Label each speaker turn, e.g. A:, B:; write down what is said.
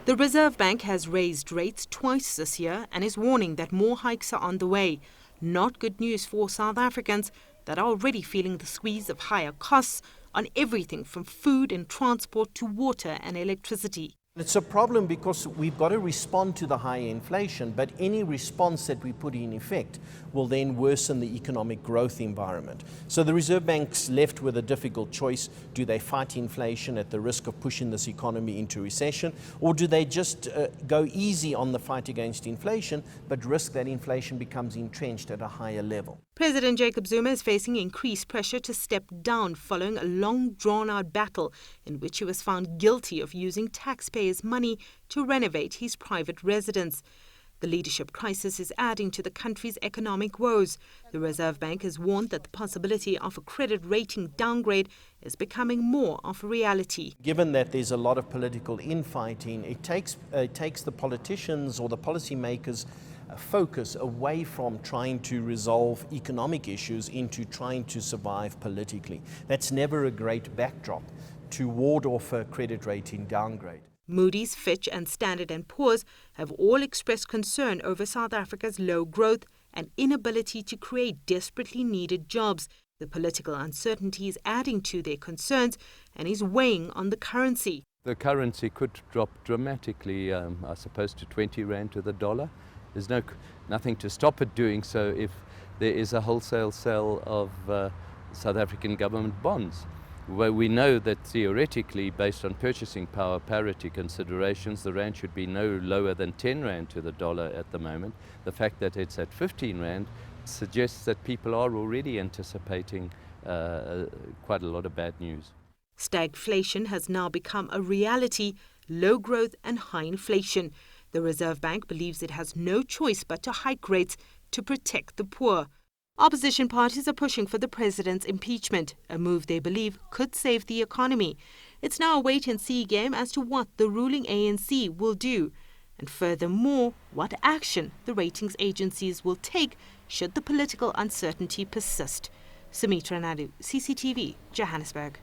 A: The Reserve Bank has raised rates twice this year and is warning that more hikes are on the way. Not good news for South Africans that are already feeling the squeeze of higher costs on everything from food and transport to water and electricity.
B: It's a problem because we've got to respond to the high inflation, but any response that we put in effect will then worsen the economic growth environment. So the Reserve Bank's left with a difficult choice. Do they fight inflation at the risk of pushing this economy into recession, or do they just go easy on the fight against inflation, but risk that inflation becomes entrenched at a higher level?
A: President Jacob Zuma is facing increased pressure to step down following a long drawn-out battle in which he was found guilty of using taxpayers' money to renovate his private residence. The leadership crisis is adding to the country's economic woes. The Reserve Bank has warned that the possibility of a credit rating downgrade is becoming more of a reality.
B: Given that there's a lot of political infighting, it takes the politicians or the policymakers focus away from trying to resolve economic issues into trying to survive politically. That's never a great backdrop to ward off a credit rating downgrade.
A: Moody's, Fitch and Standard & Poor's have all expressed concern over South Africa's low growth and inability to create desperately needed jobs. The political uncertainty is adding to their concerns and is weighing on the currency.
C: The currency could drop dramatically, I suppose, to 20 rand to the dollar. There's nothing to stop it doing so if there is a wholesale sale of South African government bonds, where we know that theoretically, based on purchasing power parity considerations, the rand should be no lower than 10 rand to the dollar at the moment. The fact that it's at 15 rand suggests that people are already anticipating quite a lot of bad news.
A: Stagflation has now become a reality, low growth and high inflation. The Reserve Bank believes it has no choice but to hike rates to protect the poor. Opposition parties are pushing for the president's impeachment, a move they believe could save the economy. It's now a wait-and-see game as to what the ruling ANC will do, and furthermore, what action the ratings agencies will take should the political uncertainty persist. Sumitra Naidu, CCTV, Johannesburg.